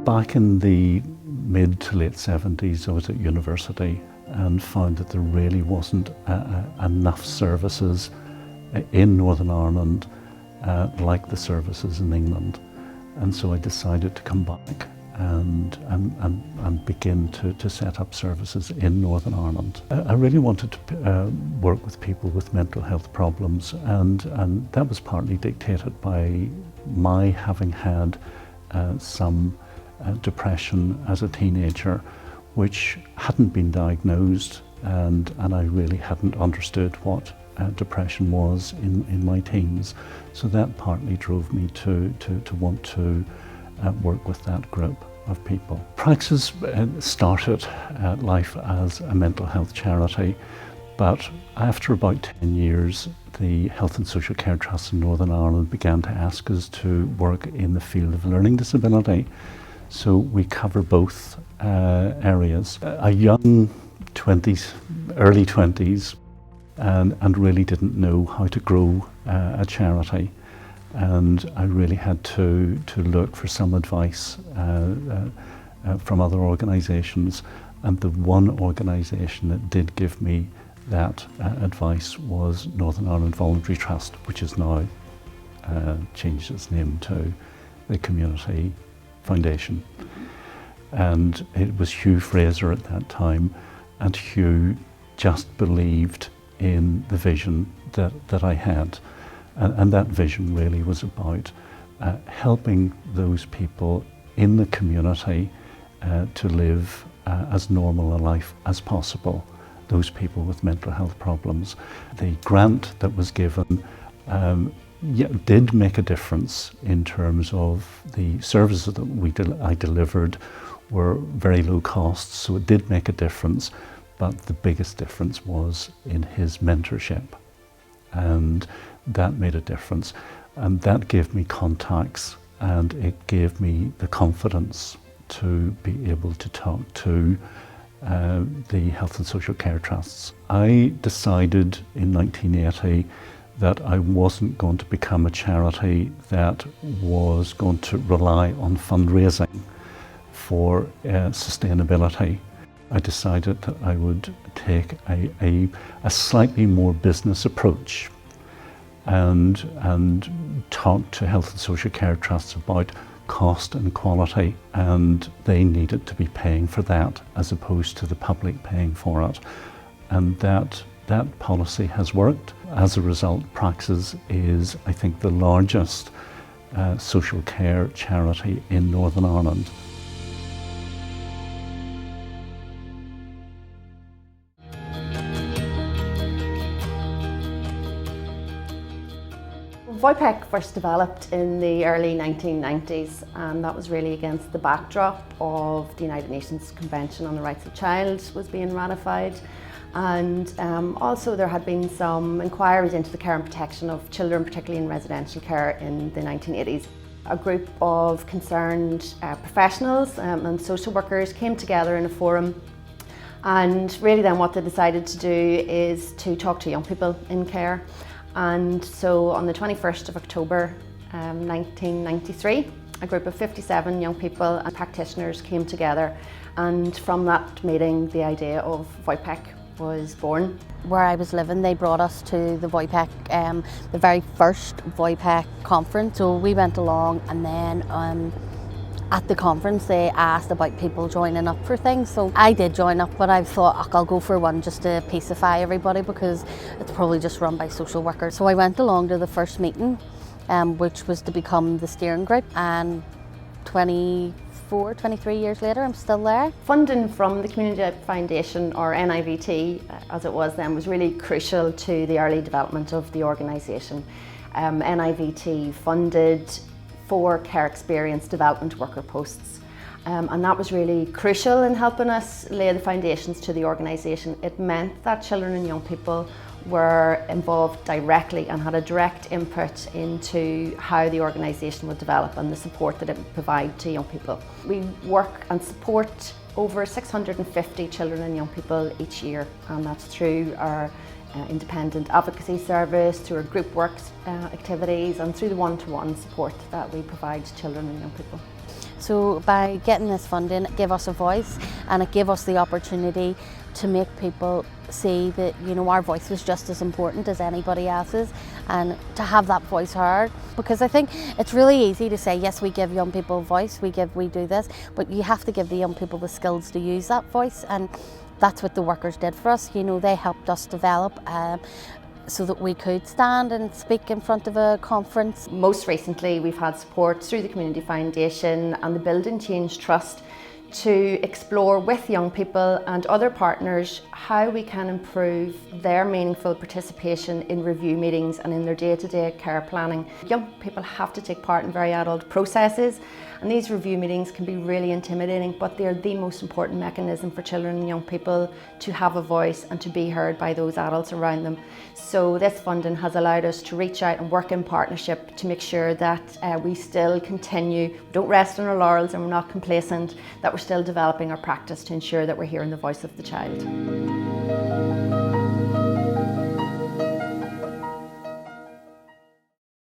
Back in the mid to late 70s, I was at university and found that there really wasn't enough services in Northern Ireland like the services in England. And so I decided to come back and begin to set up services in Northern Ireland. I really wanted to work with people with mental health problems, and that was partly dictated by my having had some depression as a teenager, which hadn't been diagnosed, and I really hadn't understood what depression was in my teens. So that partly drove me to want to work with that group of people. Praxis started life as a mental health charity, but after about 10 years, the Health and Social Care Trust in Northern Ireland began to ask us to work in the field of learning disability. So we cover both areas. A young 20s, early 20s, and really didn't know how to grow a charity. And I really had to look for some advice from other organisations. And the one organisation that did give me that advice was Northern Ireland Voluntary Trust, which has now changed its name to the Community Foundation. And it was Hugh Fraser at that time, and Hugh just believed in the vision that I had. And that vision really was about helping those people in the community to live as normal a life as possible, those people with mental health problems. The grant that was given did make a difference in terms of the services that I delivered were very low cost, so it did make a difference, but the biggest difference was in his mentorship. And that made a difference, and that gave me contacts, and it gave me the confidence to be able to talk to the Health and Social Care Trusts. I decided in 1980 that I wasn't going to become a charity that was going to rely on fundraising for sustainability. I decided that I would take a slightly more business approach and talk to Health and Social Care Trusts about cost and quality, and they needed to be paying for that as opposed to the public paying for it. And that policy has worked. As a result, Praxis is, I think, the largest social care charity in Northern Ireland. Voypic first developed in the early 1990s, and that was really against the backdrop of the United Nations Convention on the Rights of the Child was being ratified, and also there had been some inquiries into the care and protection of children, particularly in residential care in the 1980s. A group of concerned professionals and social workers came together in a forum, and really then what they decided to do is to talk to young people in care. And so on the 21st of October 1993, a group of 57 young people and practitioners came together, and from that meeting the idea of Voypic was born. Where I was living, they brought us to the Voypic, the very first Voypic conference, so we went along, and then at the conference they asked about people joining up for things, so I did join up, but I thought I'll go for one just to pacify everybody because it's probably just run by social workers. So I went along to the first meeting, which was to become the steering group, and 23 years later I'm still there. Funding from the Community Foundation, or NIVT as it was then, was really crucial to the early development of the organisation. NIVT funded 4 care experience development worker posts, and that was really crucial in helping us lay the foundations to the organisation. It meant that children and young people were involved directly and had a direct input into how the organisation would develop and the support that it would provide to young people. We work and support over 650 children and young people each year, and that's through our independent advocacy service, through our group works activities, and through the one-to-one support that we provide to children and young people. So by getting this funding, it gave us a voice, and it gave us the opportunity to make people see that, you know, our voice was just as important as anybody else's, and to have that voice heard. Because I think it's really easy to say, yes, we give young people a voice, we do this, but you have to give the young people the skills to use that voice, and that's what the workers did for us. You know, they helped us develop so that we could stand and speak in front of a conference. Most recently, we've had support through the Community Foundation and the Build and Change Trust to explore with young people and other partners how we can improve their meaningful participation in review meetings and in their day-to-day care planning. Young people have to take part in very adult processes, and these review meetings can be really intimidating, but they're the most important mechanism for children and young people to have a voice and to be heard by those adults around them. So this funding has allowed us to reach out and work in partnership to make sure that we still continue, we don't rest on our laurels and we're not complacent, that we're still developing our practice to ensure that we're hearing the voice of the child.